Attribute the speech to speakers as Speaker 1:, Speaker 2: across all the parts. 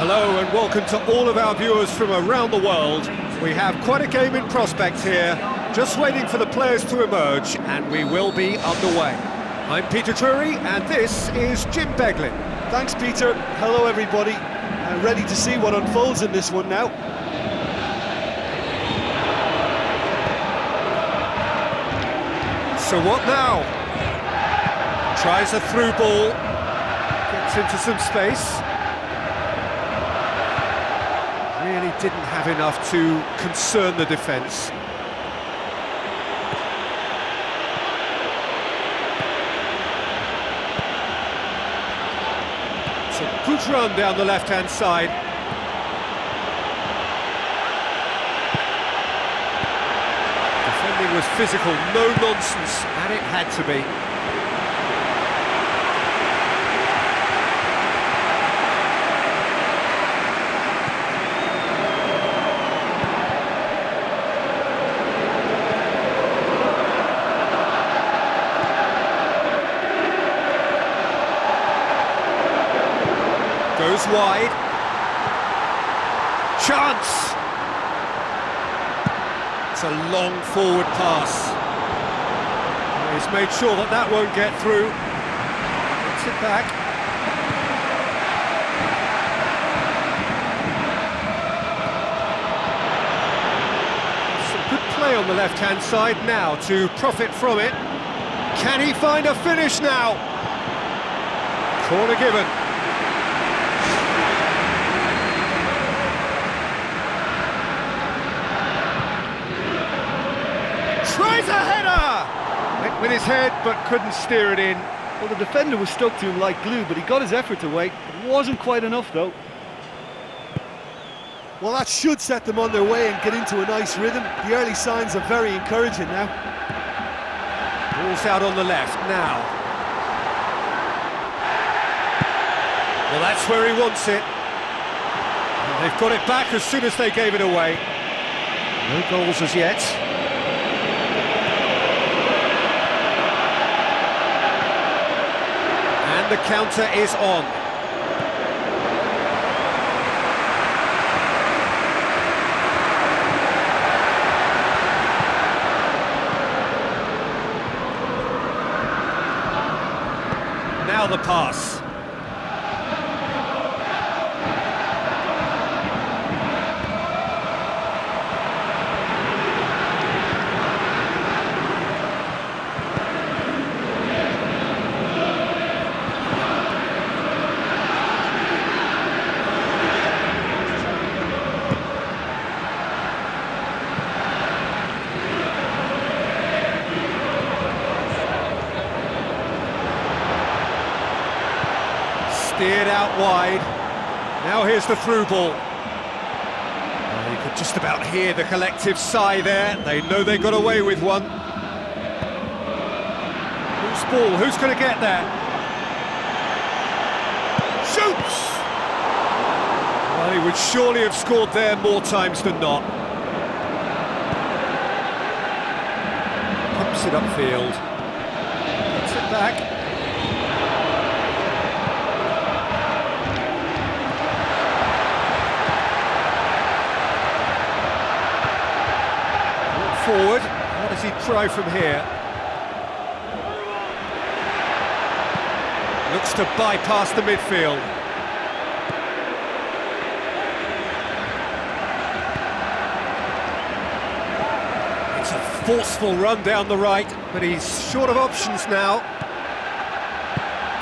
Speaker 1: Hello and welcome to all of our viewers from around the world. We have quite a game in prospect here, just waiting for the players to emerge, and we will be underway. I'm Peter Drury, and this is Jim Beglin.
Speaker 2: Thanks, Peter. Hello, everybody. Ready to see what unfolds in this one now.
Speaker 1: So what now? Tries a through ball, gets into some space. Really didn't have enough to concern the defence. It's a good run down the left-hand side. Defending was physical, no nonsense, and it had to be. Goes wide. Chance! It's a long forward pass. He's made sure that that won't get through. Gets it back. Some good play on the left-hand side now to profit from it. Can he find a finish now? Corner given. Tries a header! Went with his head, but couldn't steer it in.
Speaker 2: Well, the defender was stuck to him like glue, but he got his effort away. It wasn't quite enough, though. Well, that should set them on their way and get into a nice rhythm. The early signs are very encouraging now.
Speaker 1: Ball's out on the left now. Well, that's where he wants it. And they've got it back as soon as they gave it away. No goals as yet. And the counter is on. Now the pass. Steered out wide. Now here's the through ball. You could just about hear the collective sigh there. They know they got away with one. Who's ball? Who's going to get there? Shoots! Well, he would surely have scored there more times than not. Pumps it upfield. Gets it back. Forward, what does he try from here? Looks to bypass the midfield. It's a forceful run down the right, but he's short of options now.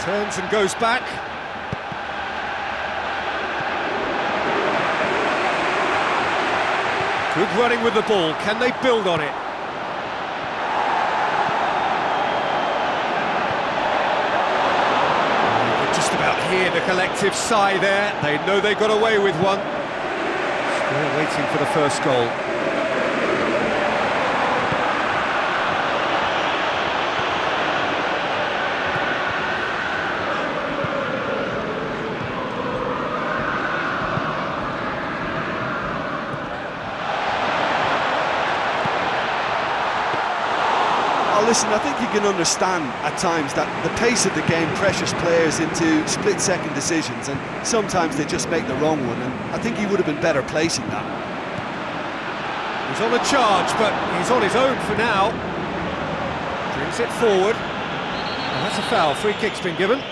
Speaker 1: Turns and goes back. Good running with the ball. Can they build on it? You can just about hear the collective sigh there. They know they got away with one. Still waiting for the first goal.
Speaker 2: listen, I think you can understand at times that the pace of the game pressures players into split-second decisions, and sometimes they just make the wrong one, and I think he would have been better placing that.
Speaker 1: He's on the charge, but he's on his own for now. Brings it forward. And that's a foul. Free kick's been given.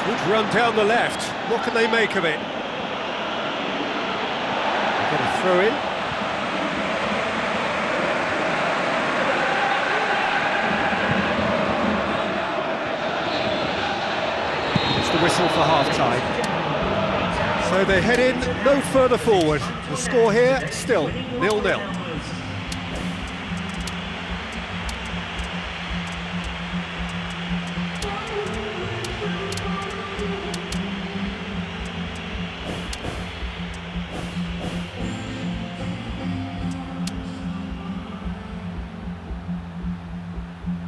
Speaker 1: Good run down the left. What can they make of it? They're going to throw in. It's the whistle for half-time. So they head in no further forward. The score here, still 0-0.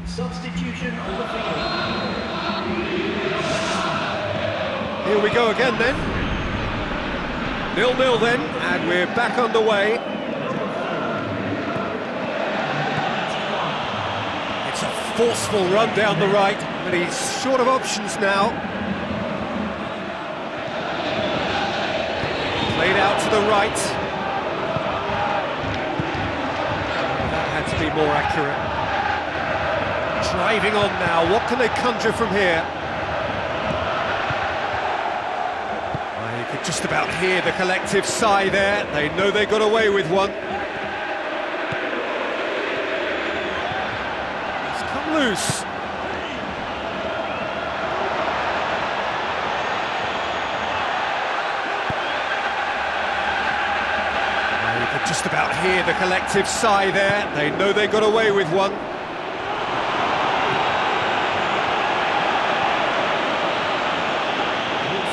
Speaker 3: Substitution on the field.
Speaker 1: Here we go again then. 0-0 then, and we're back underway. It's a forceful run down the right, but he's short of options now. Played out to the right. That had to be more accurate. Driving on now, what can they conjure from here? Well, you could just about hear the collective sigh there. They know they got away with one. It's come loose. Well, you could just about hear the collective sigh there. They know they got away with one.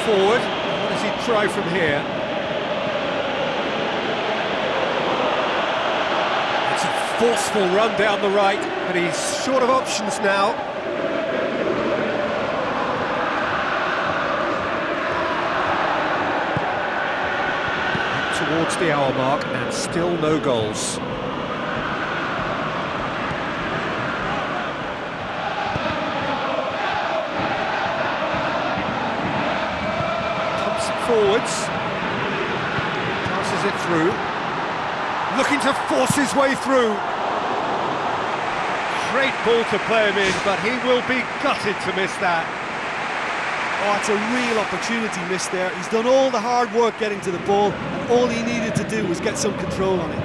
Speaker 1: Forward, what does he try from here? It's a forceful run down the right, but he's short of options now. Towards the hour mark, and still no goals. Forwards, passes it through, looking to force his way through. Great ball to play him in, but he will be gutted to miss that.
Speaker 2: Oh, it's a real opportunity missed there. He's done all the hard work getting to the ball, and all he needed to do was get some control on it.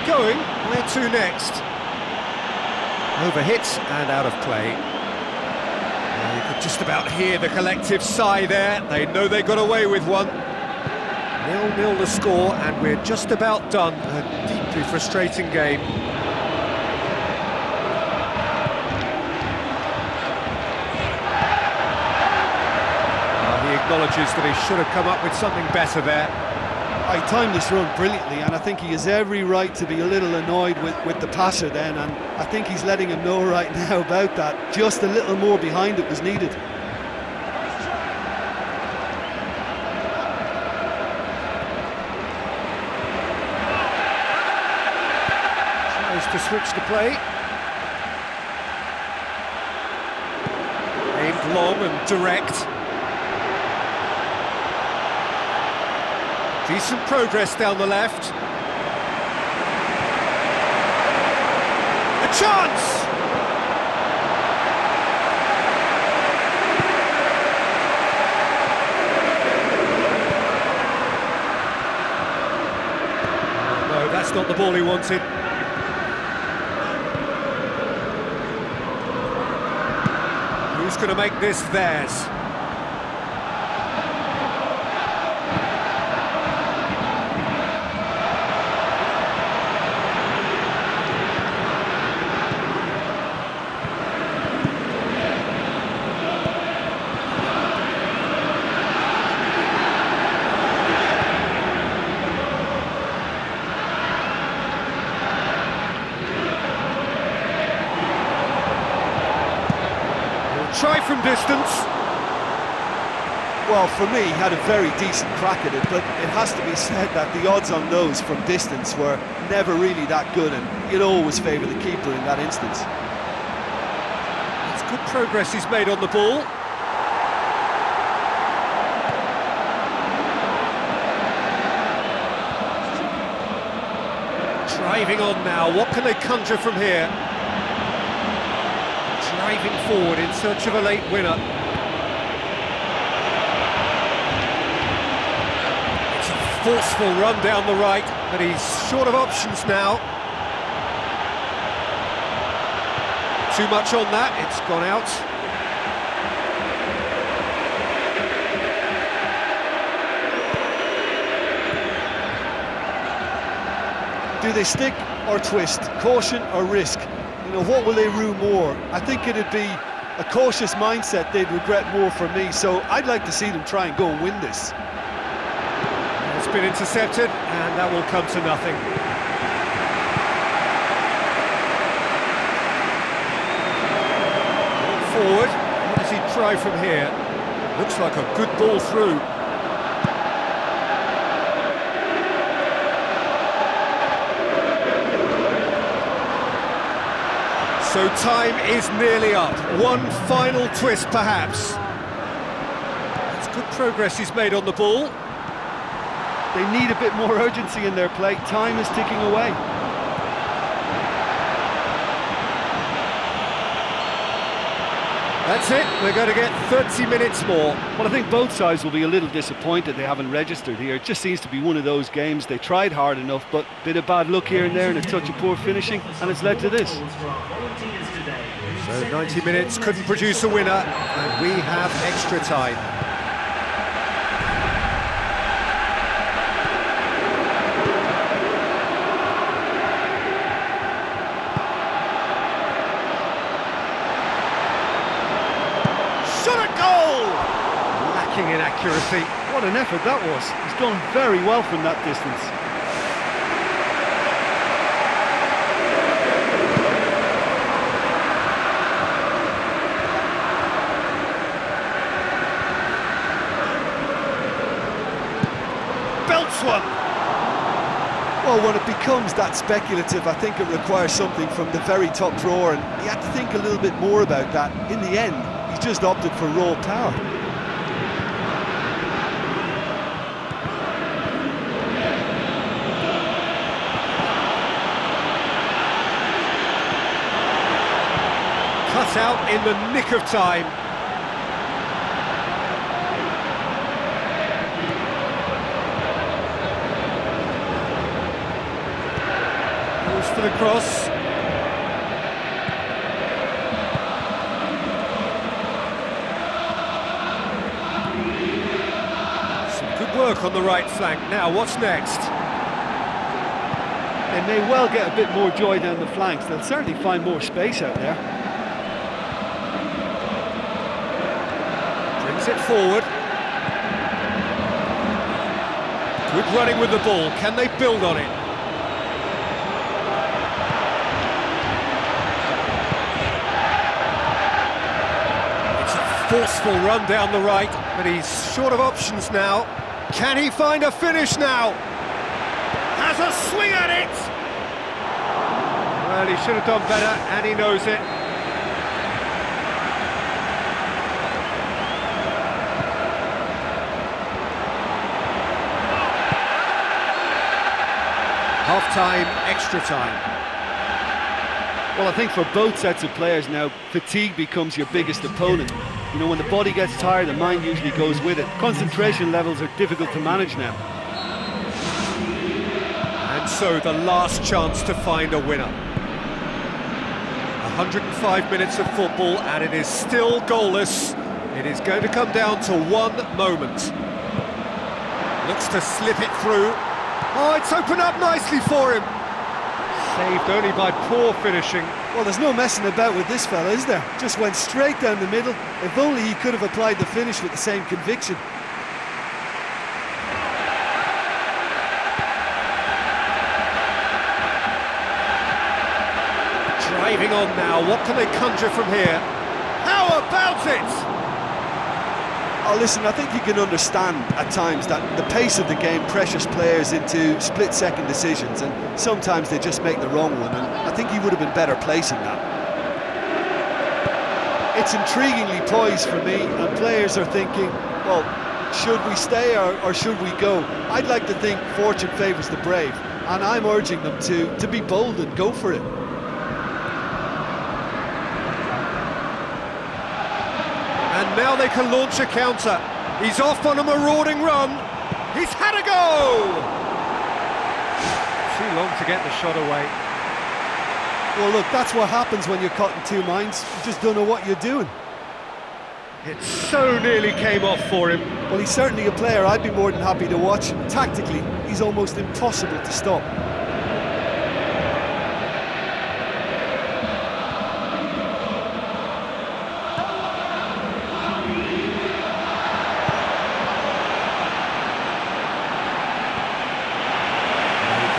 Speaker 1: Going, where to next? Overhit and out of play. Well, you could just about hear the collective sigh there. They know they got away with one. 0-0 the score, and we're just about done. A deeply frustrating game. He acknowledges that he should have come up with something better there.
Speaker 2: He timed this run brilliantly, and I think he has every right to be a little annoyed with the passer then, and I think he's letting him know right now about that. Just a little more behind it was needed.
Speaker 1: Tries to switch the play. Aimed long and direct. Decent progress down the left. A chance! No, that's not the ball he wanted. Who's going to make this theirs? Try from distance.
Speaker 2: Well, for me, he had a very decent crack at it, but it has to be said that the odds on those from distance were never really that good, and you'd always favour the keeper in that instance.
Speaker 1: It's good progress he's made on the ball. Driving on now, what can they conjure from here? Driving forward in search of a late winner. It's a forceful run down the right, but he's short of options now. Too much on that, it's gone out.
Speaker 2: Do they stick or twist? Caution or risk? You know, what will they rue more? I think it'd be a cautious mindset they'd regret more for me, so I'd like to see them try and go and win this.
Speaker 1: It's been intercepted, and that will come to nothing. Forward, what does he try from here? Looks like a good ball through. So time is nearly up. One final twist, perhaps. It's good progress he's made on the ball.
Speaker 2: They need a bit more urgency in their play. Time is ticking away.
Speaker 1: That's it, we're going to get 30 minutes more.
Speaker 2: Well, I think both sides will be a little disappointed they haven't registered here. It just seems to be one of those games. They tried hard enough, but a bit of bad luck here and there and a touch of poor finishing, and it's led to this.
Speaker 1: So 90 minutes couldn't produce a winner, and we have extra time. Shot at goal! Lacking in accuracy.
Speaker 2: What an effort that was. He's done very well from that distance.
Speaker 1: Belts one!
Speaker 2: Well, when it becomes that speculative, I think it requires something from the very top drawer, and he had to think a little bit more about that. In the end, he's just opted for raw power.
Speaker 1: Cut out in the nick of time. Goes for the cross. Some good work on the right flank. Now, what's next?
Speaker 2: They may well get a bit more joy down the flanks. They'll certainly find more space out there.
Speaker 1: Brings it forward. Good running with the ball. Can they build on it? It's a forceful run down the right, but he's short of options now. Can he find a finish now? Has a swing at it! Well, he should have done better, and he knows it. Half-time, extra time.
Speaker 2: Well, I think for both sets of players now, fatigue becomes your biggest opponent. You know, when the body gets tired, the mind usually goes with it. Concentration levels are difficult to manage now.
Speaker 1: And so the last chance to find a winner. A 105 minutes of football and it is still goalless. It is going to come down to one moment. Looks to slip it through. Oh, it's opened up nicely for him. Saved only by poor finishing.
Speaker 2: Well, there's no messing about with this fella, is there? Just went straight down the middle. If only he could have applied the finish with the same conviction.
Speaker 1: Driving on now, what can they conjure from here? How about it?
Speaker 2: Oh, listen, I think you can understand at times that the pace of the game pressures players into split-second decisions, and sometimes they just make the wrong one, and I think he would have been better placing that. It's intriguingly poised for me, and players are thinking, well, should we stay or should we go? I'd like to think fortune favours the brave, and I'm urging them to be bold and go for it.
Speaker 1: And now they can launch a counter. He's off on a marauding run. He's had a go! Too long to get the shot away.
Speaker 2: Well, look, that's what happens when you're caught in two minds. You just don't know what you're doing.
Speaker 1: It so nearly came off for him.
Speaker 2: Well, he's certainly a player I'd be more than happy to watch. Tactically, he's almost impossible to stop.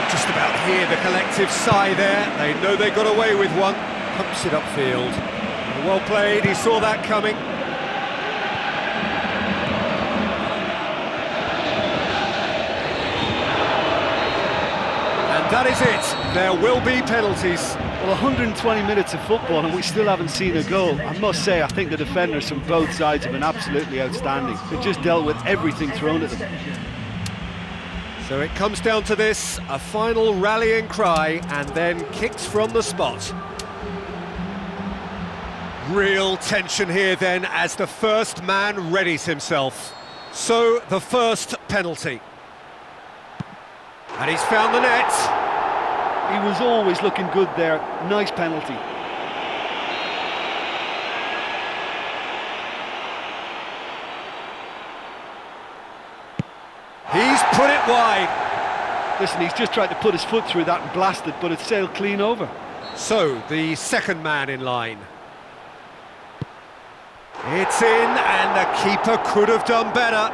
Speaker 1: Just about hear the collective sigh there. They know they got away with one. Pumps it upfield. Well played, he saw that coming. And that is it. There will be penalties.
Speaker 4: Well, 120 minutes of football and we still haven't seen a goal. I must say, I think the defenders from both sides have been absolutely outstanding. They've just dealt with everything thrown at them.
Speaker 1: So it comes down to this, a final rallying cry, and then kicks from the spot. Real tension here then as the first man readies himself. So the first penalty. And he's found the net.
Speaker 4: He was always looking good there. Nice penalty.
Speaker 1: He's put it wide.
Speaker 4: Listen, he's just tried to put his foot through that and blast it, but it sailed clean over.
Speaker 1: So, the second man in line. It's in, and the keeper could have done better.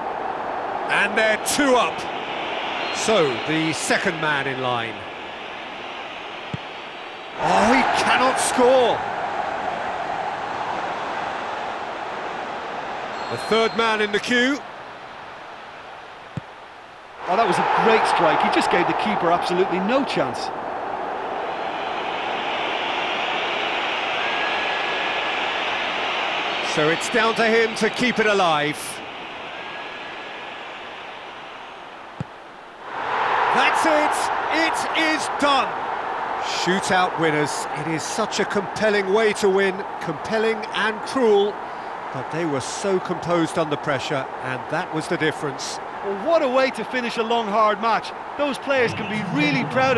Speaker 1: And they're two up. So, the second man in line. Oh, he cannot score. The third man in the queue.
Speaker 4: Oh, that was a great strike. He just gave the keeper absolutely no chance.
Speaker 1: So it's down to him to keep it alive. That's it! It is done! Shootout winners. It is such a compelling way to win, compelling and cruel, but they were so composed under pressure, and that was the difference.
Speaker 4: Well, what a way to finish a long, hard match. Those players can be really proud of